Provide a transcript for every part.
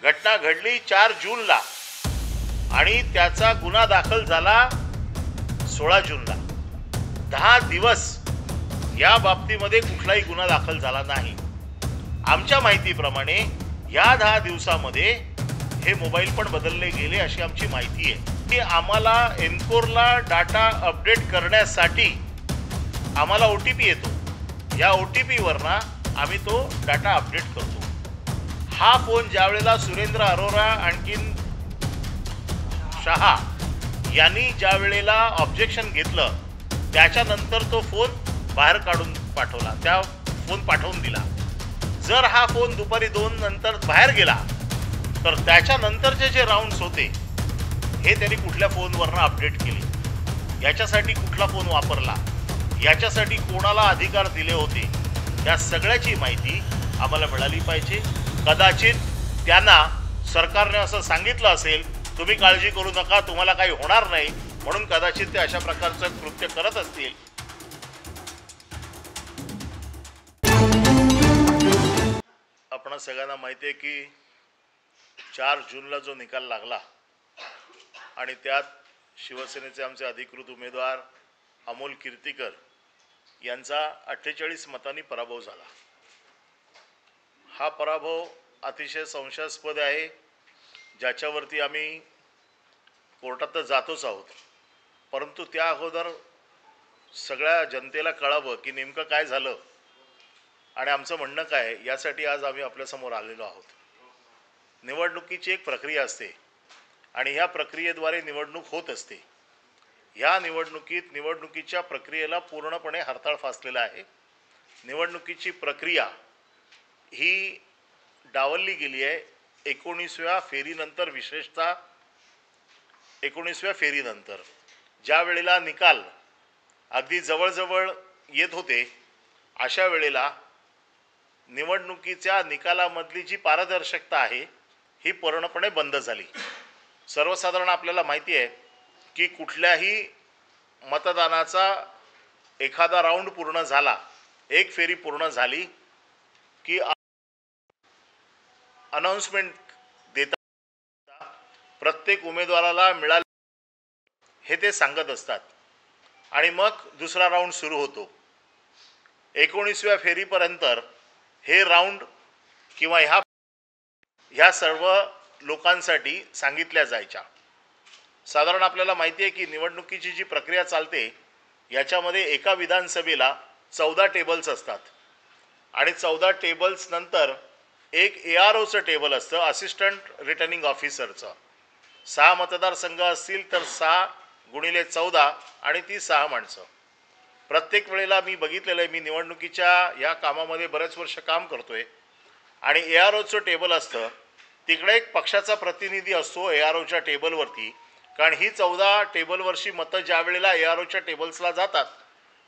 घटना घडली 4 जूनला आणि त्याचा गुन्हा दाखल झाला 16 जूनला। 10 दिवस या बाबतीमध्ये कुठलाही गुन्हा दाखल झाला नाही। आमच्या माहितीप्रमाणे या 10 दिवसामध्ये हे मोबाईल पण बदलले गेले अशी आमची माहिती आहे की आम्हाला एनकोरला डाटा अपडेट करण्यासाठी आम्हाला OTP येतो। या OTP वरना आम्ही तो डाटा अपडेट करतो। हा फोन ज्या वेळेला सुरेंद्र अरोरा आणखीन शहा यांनी ज्या वेळेला ऑब्जेक्शन घेतलं त्याच्यानंतर तो फोन बाहेर काढून पाठवला, त्या फोन पाठवून दिला। जर हा फोन दुपारी 2 नंतर बाहेर गेला तर त्याच्यानंतरचे जे राऊंड्स होते हे त्यांनी कुठल्या फोनवरनं अपडेट केले, याच्यासाठी कुठला फोन वापरला, याच्यासाठी कोणाला अधिकार दिले होते, या सगळ्याची माहिती आम्हाला मिळाली पाहिजे। कदाचित त्यांना सरकारने असं सांगितलं असेल तुम्ही काळजी करू नका, तुम्हाला काही होणार नाही, म्हणून कदाचित ते अशा प्रकारचं कृत्य करत असतील। आपण सगळ्यांना माहिती आहे की 4 जूनला जो निकाल लागला आणि त्यात शिवसेनेचे आमचे अधिकृत उमेदवार अमोल कीर्तीकर यांचा 48 मतांनी पराभव झाला। हा पराभव अतिशय संशयास्पद आहे, ज्याच्यावरती आम्ही कोर्टात तर जातोच आहोत, परंतु त्या अगोदर सगळ्या जनतेला कळावं की नेमकं काय झालं आणि आमचं म्हणणं काय, यासाठी आज आम्ही आपल्यासमोर आलेलो आहोत। निवडणुकीची एक प्रक्रिया असते आणि ह्या प्रक्रियेद्वारे निवडणूक होत असते। ह्या निवडणुकीच्या प्रक्रियेला पूर्णपणे हरताळ फासलेला आहे। निवडणुकीची प्रक्रिया ही डावलली गेली आहे। 19व्या फेरीनंतर, विशेषतः 19व्या फेरीनंतर ज्या वेळेला निकाल अगदी जवळजवळ येत होते, अशा वेळेला निवडणुकीच्या निकालामधली जी पारदर्शकता आहे ही पूर्णपणे बंद झाली। सर्वसाधारण आपल्याला माहिती आहे की कुठल्याही मतदानाचा एखादा राऊंड पूर्ण झाला, एक फेरी पूर्ण झाली की अनाउन्समेंट देता प्रत्येक उमेदवाराला मिळाले हे ते सांगत असतात आणि मग दुसरा राऊंड सुरू होतो। 19व्या फेरीपर्यंत हे राऊंड किंवा ह्या सर्व लोकांसाठी सांगितल्या जायच्या। साधारण आपल्याला माहिती आहे की निवडणुकीची जी प्रक्रिया चालते याच्यामध्ये एका विधानसभेला 14 टेबल्स असतात आणि 14 टेबल्स नंतर एक AROचं टेबल असतं, असिस्टंट रिटर्निंग ऑफिसरचं। 6 मतदारसंघ असतील तर 6 गुणिले 14 आणि ती 6 माणसं। प्रत्येक वेळेला मी बघितलेलं आहे, मी निवडणुकीच्या या कामामध्ये बरेच वर्ष काम करतोय आणि AROचं टेबल असतं, तिकडे एक पक्षाचा प्रतिनिधी असतो AROच्या टेबलवरती, कारण ही 14 टेबलवरची मतं ज्या वेळेला AROच्या टेबल्सला जातात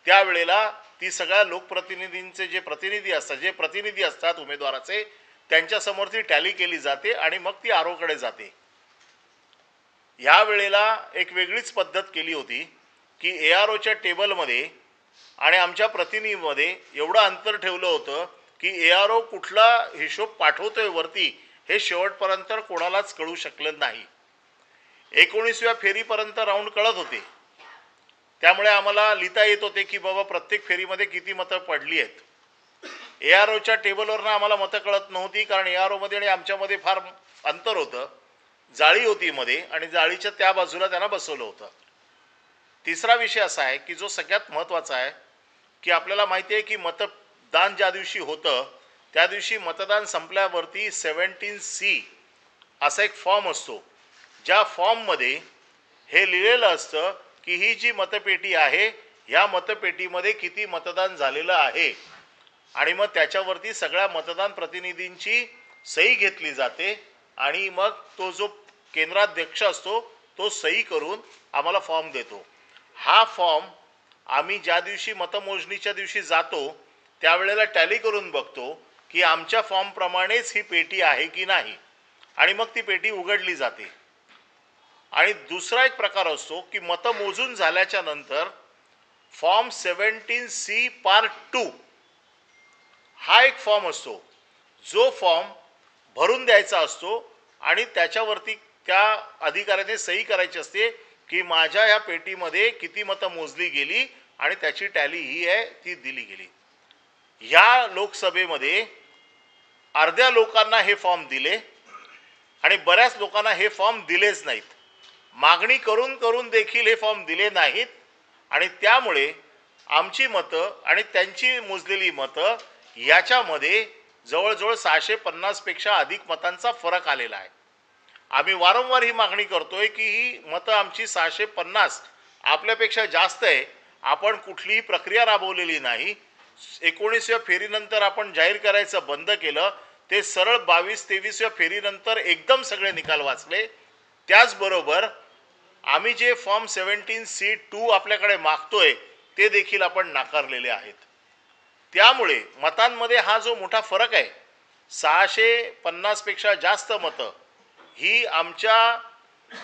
त्यावेळेला ती सगळ्या लोकप्रतिनिधींचे जे प्रतिनिधी असतात उमेदवाराचे, त्यांच्यासमोर ती टॅली केली जाते आणि मग ती AROकडे जाते। या वेळेला एक वेगळीच पद्धत केली होती की AROच्या टेबलमध्ये आणि आमच्या प्रतिनिधीमध्ये एवढं अंतर ठेवलं होतं की ARO कुठला हिशोब पाठवतोय वरती हे शेवटपर्यंत कोणालाच कळू शकलं नाही। 19व्या फेरीपर्यंत राऊंड कळत होते, त्यामुळे आम्हाला लिहिता येत होते की बाबा प्रत्येक फेरीमध्ये किती मतं पडली आहेत। AROच्या टेबलवरनं आम्हाला मतं कळत नव्हती, कारण AROमध्ये आणि आमच्यामध्ये फार अंतर होतं, जाळी होती मध्ये आणि जाळीच्या त्या बाजूला त्यांना बसवलं होतं। तिसरा विषय असा आहे की जो सगळ्यात महत्त्वाचा आहे की आपल्याला माहिती आहे की मतदान ज्या दिवशी होतं त्या दिवशी मतदान संपल्यावरती 17C असा एक फॉर्म असतो, ज्या फॉर्ममध्ये हे लिहिलेलं असतं की ही जी मतपेटी आहे ह्या मतपेटीमध्ये किती मतदान झालेलं आहे आणि मग त्याच्यावरती सगळ्या मतदान प्रतिनिधींची सही घेतली जाते आणि मग तो जो केंद्राध्यक्ष असतो तो सही करून आम्हाला फॉर्म देतो। हा फॉर्म आम्ही ज्या दिवशी मतमोजणीच्या दिवशी जातो त्यावेळेला टॅली करून बघतो की आमच्या फॉर्मप्रमाणेच ही पेटी आहे की नाही आणि मग ती पेटी उघडली जाते। आणि दुसरा एक प्रकार असतो की मतं मोजून झाल्याच्या नंतर फॉर्म 17C पार्ट 2 हा एक फॉर्म असतो, जो फॉर्म भरून द्यायचा असतो आणि त्याच्यावरती त्या अधिकाऱ्याने सही करायची असते की माझ्या या पेटीमध्ये किती मतं मोजली गेली आणि त्याची टॅली ही आहे ती दिली गेली. या लोकसभेमध्ये अर्ध्या लोकांना हे फॉर्म दिले आणि बऱ्याच लोकांना हे फॉर्म दिलेच नाहीत. मागणी करून करून देखील हे फॉर्म दिले नाहीत आणि त्यामुळे आमची मतं आणि त्यांची मोजलेली मतं याच्यामध्ये जवळजवळ 650 पेक्षा अधिक मतांचा फरक आलेला आहे. आम्ही वारंवार ही मागणी करतोय की ही मतं आमची 650 आपल्यापेक्षा जास्त आहे. आपण कुठलीही प्रक्रिया राबवलेली नाही. 19व्या फेरीनंतर आपण जाहीर करायचं बंद केलं. ते सरळ 22-23व्या फेरीनंतर एकदम सगळे निकाल वाचले. त्याचबरोबर आम्ही जे फॉर्म 17C2 आपल्याकडे मागतोय ते देखील आपण नाकारलेले आहेत. त्यामुळे मतांमध्ये हा जो मोठा फरक आहे 650 पेक्षा जास्त मतं ही आमच्या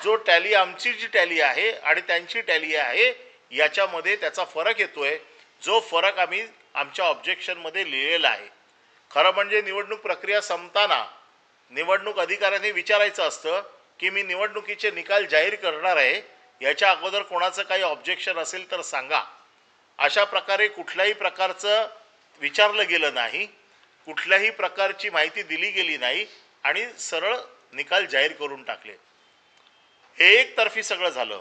जो टॅली आमची जी टॅली आहे आणि त्यांची टॅली आहे याच्यामध्ये त्याचा फरक येतोय. जो फरक आम्ही आमच्या ऑब्जेक्शनमध्ये लिहिलेला आहे. खरं म्हणजे निवडणूक प्रक्रिया संपताना निवडणूक अधिकाऱ्यांनी विचारायचं असतं की मी निवडणुकीचे निकाल जाहीर करणार आहे, याच्या अगोदर कोणाचं काही ऑब्जेक्शन असेल तर सांगा. अशा प्रकारे कुठल्याही प्रकारचं विचारलं गेलं नाही, कुठल्याही प्रकारची माहिती दिली गेली नाही आणि सरळ निकाल जाहीर करून टाकले. हे एकतर्फी सगळं झालं.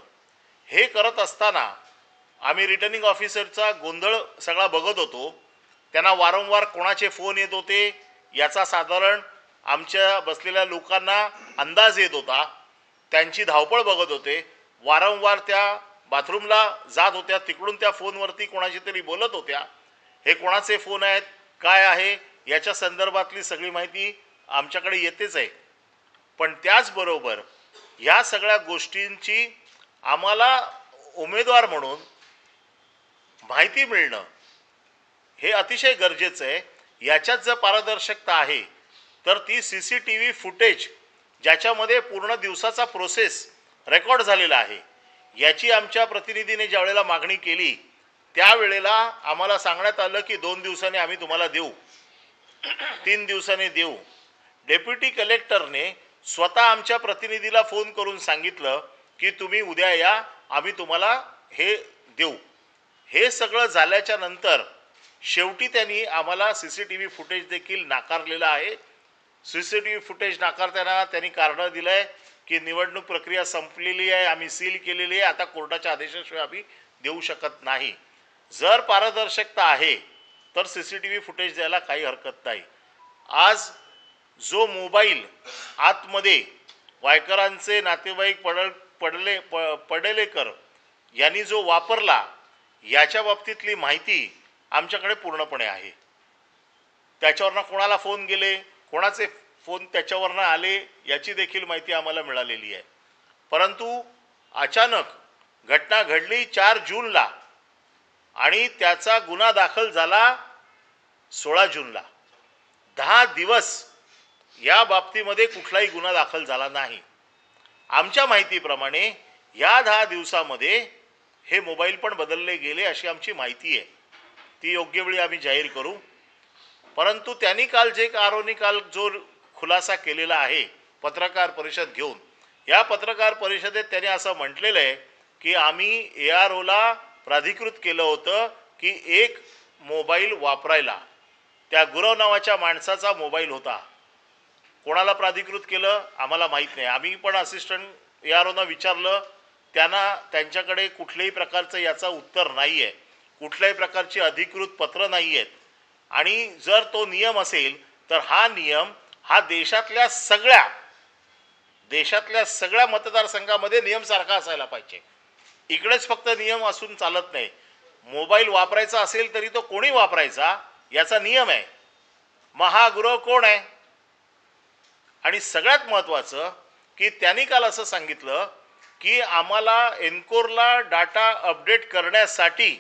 हे करत असताना आम्ही रिटर्निंग ऑफिसरचा गोंधळ सगळा बघत होतो. त्यांना वारंवार कोणाचे फोन येत होते याचा साधारण आमच्या बसलेल्या लोकांना अंदाज येत होता. त्यांची धावपळ बघत होते. वारंवार त्या बाथरूमला जात होत्या, तिकडून त्या फोनवरती कोणाशी तरी बोलत होत्या. हे कोणाचे फोन आहेत, काय आहे याच्या संदर्भातली सगळी माहिती आमच्याकडे येतेच आहे. पण त्याचबरोबर या सगळ्या गोष्टींची आम्हाला उमेदवार म्हणून माहिती मिळणं हे अतिशय गरजेचं आहे. याच्यात जर पारदर्शकता आहे तर ती CCTV फुटेज ज्याच्यामध्ये पूर्ण दिवसाचा प्रोसेस रेकॉर्ड झालेला आहे याची आमच्या प्रतिनिधीने ज्यावेळेला मागणी केली त्यावेळेला आम्हाला सांगण्यात आलं की 2 दिवसांनी आम्ही तुम्हाला देऊ, 3 दिवसांनी देऊ. डेप्युटी कलेक्टरने स्वतः आमच्या प्रतिनिधीला फोन करून सांगितलं की तुम्ही उद्या या, आम्ही तुम्हाला हे देऊ. हे सगळं झाल्याच्या नंतर शेवटी त्यांनी आम्हाला CCTV फुटेज देखील नाकारलेलं आहे. CCTV फुटेज नाकारताना त्यांनी कारण दिलं आहे की निवडणूक प्रक्रिया संपलेली आहे, आम्ही सील केलेली आहे, आता कोर्टाच्या आदेशाशिवाय आम्ही देऊ शकत नाही. जर पारदर्शकता आहे तर CCTV फुटेज द्यायला काही हरकत नाही. आज जो मोबाईल आतमध्ये वायकरांचे नातेवाईक पडलेकर यांनी जो वापरला याच्या बाबतीतली माहिती आमच्याकडे पूर्णपणे आहे. त्याच्यावरनं कोणाला फोन गेले, कोणाचे फोन त्याच्यावरनं आले याची देखील माहिती आम्हाला मिळालेली आहे. परंतु अचानक घटना घडली 4 जूनला आणि त्याचा गुन्हा दाखल झाला 16 जूनला. 10 दिवस या बाबतीमध्ये कुठलाही गुन्हा दाखल झाला नाही. आमच्या माहितीप्रमाणे या 10 दिवसामध्ये हे मोबाईल पण बदलले गेले अशी आमची माहिती आहे. ती योग्य वेळी आम्ही जाहीर करू. परंतु त्यांनी काल जो खुलासा केलेला आहे पत्रकार परिषद घेऊन, या पत्रकार परिषदेत त्यांनी असं म्हटलेलं आहे की आम्ही AROला प्राधिकृत केलं होतं की एक मोबाईल वापरायला. त्या गुरव नावाच्या माणसाचा मोबाईल होता. कोणाला प्राधिकृत केलं आम्हाला माहीत नाही. आम्ही पण असिस्टंट AROना विचारलं, त्यांच्याकडे कुठल्याही प्रकारचं याचं उत्तर नाही आहे, कुठल्याही प्रकारची अधिकृत पत्र नाही आहेत. आणि जर तो नियम असेल तर हा नियम हा देशातल्या सगळ्या मतदारसंघामध्ये नियम सारखा असायला पाहिजे. इकडेच फक्त नियम असून चालत नाही. मोबाईल वापरायचा असेल तरी तो कोणी वापरायचा याचा नियम आहे. मग हा गुरव कोण आहे? आणि सगळ्यात महत्त्वाचं की त्यांनी काल असं सांगितलं की आम्हाला एनकोरला डाटा अपडेट करण्यासाठी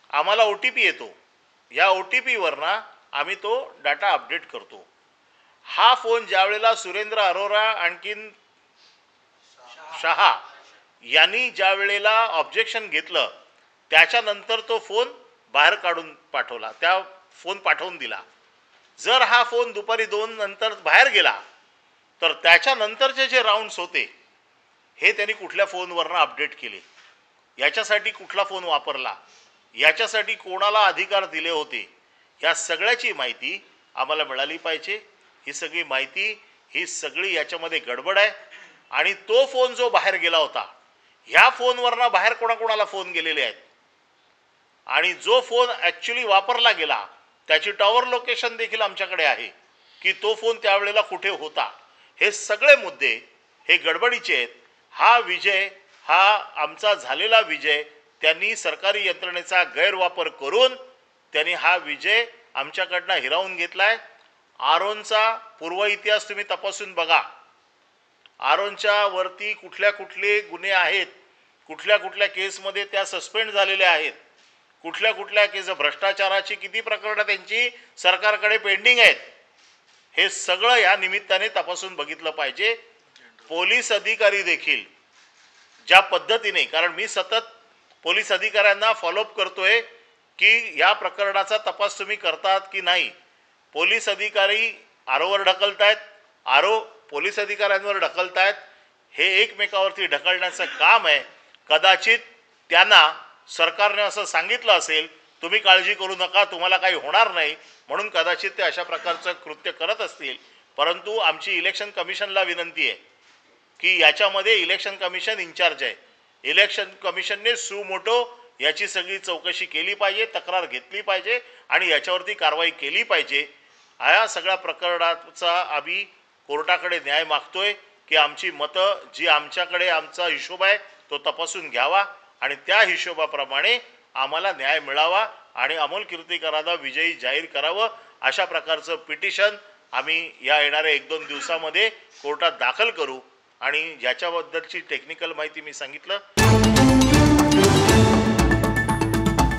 आम्हाला OTP येतो, या OTPवरनं आम्ही तो डाटा अपडेट करतो. हा फोन ज्यावेळेला सुरेंद्र अरोरा आणखीन शहा यांनी ज्यावेळेला ऑब्जेक्शन घेतलं त्याच्यानंतर तो फोन बाहेर काढून पाठवला, फोन पाठवून दिला. जर हा फोन दुपारी 2 नंतर बाहेर गेला तर त्याच्यानंतरचे जे राऊंड्स होते हे त्यांनी कुठल्या फोनवरनं अपडेट केले, याच्यासाठी कुठला फोन वापरला, याच्यासाठी कोणाला अधिकार दिले होते, या सगळ्याची माहिती आम्हाला मिळाली पाहिजे. ही सगळी माहिती, ही सगळी याच्यामध्ये गडबड आहे. आणि तो फोन जो बाहेर गेला होता, ह्या फोनवरनं बाहेर कोणाकोणाला फोन गेलेले आहेत आणि जो फोन ॲक्च्युली वापरला गेला त्याची टॉवर लोकेशन देखील आमच्याकडे आहे की तो फोन त्यावेळेला कुठे होता. हे सगळे मुद्दे हे गडबडीचे आहेत. हा विजय, हा आमचा झालेला विजय, त्यांनी सरकारी यंत्रणेचा गैरवापर करून त्यांनी हा विजय आमच्याकडनं हिरावून घेतलाय. आरोनचा पूर्व इतिहास तुम्ही तपासून बघा. आरोनच्या वरती कुठल्या कुठले गुन्हे आहेत, कुठल्या कुठल्या केसमध्ये त्या सस्पेंड झालेल्या आहेत, कुठल्या कुठल्या केस, भ्रष्टाचाराची किती प्रकरणं त्यांची सरकारकडे पेंडिंग आहेत, हे सगळं या निमित्ताने तपासून बघितलं पाहिजे. पोलीस अधिकारी देखील ज्या पद्धतीने, कारण मी सतत पोलीस अधिकाऱ्यांना फॉलोअप करतोय की या प्रकरणाचा तपास तुम्ही करतात की नाही. पोलीस अधिकारी आरोवर ढकलतायत, आरो पोलीस अधिकाऱ्यांवर ढकलतायत. हे एकमेकावरती ढकलण्याचं काम आहे. कदाचित त्यांना सरकारने असं सांगितलं असेल, तुम्ही काळजी करू नका, तुम्हाला काही होणार नाही, म्हणून कदाचित ते अशा प्रकारचं कृत्य करत असतील. परंतु आमची इलेक्शन कमिशनला विनंती आहे की याच्यामध्ये इलेक्शन कमिशन इन्चार्ज आहे. इलेक्शन कमिशनने सुमोटो याची सगळी चौकशी केली पाहिजे, तक्रार घेतली पाहिजे आणि याच्यावरती कारवाई केली पाहिजे. या सगळ्या प्रकरणाचा आम्ही कोर्टाकडे न्याय मागतोय की आमची मतं जी आमच्याकडे आमचा हिशोब आहे तो तपासून घ्यावा आणि त्या हिशोबाप्रमाणे आम्हाला न्याय मिळावा आणि अमोल कीर्तीकरांना विजयी जाहीर करावं. अशा प्रकारचं पिटिशन आम्ही या येणाऱ्या 1-2 दिवसामध्ये कोर्टात दाखल करू. आणि याच्याबद्दलची टेक्निकल माहिती मी सांगितलं.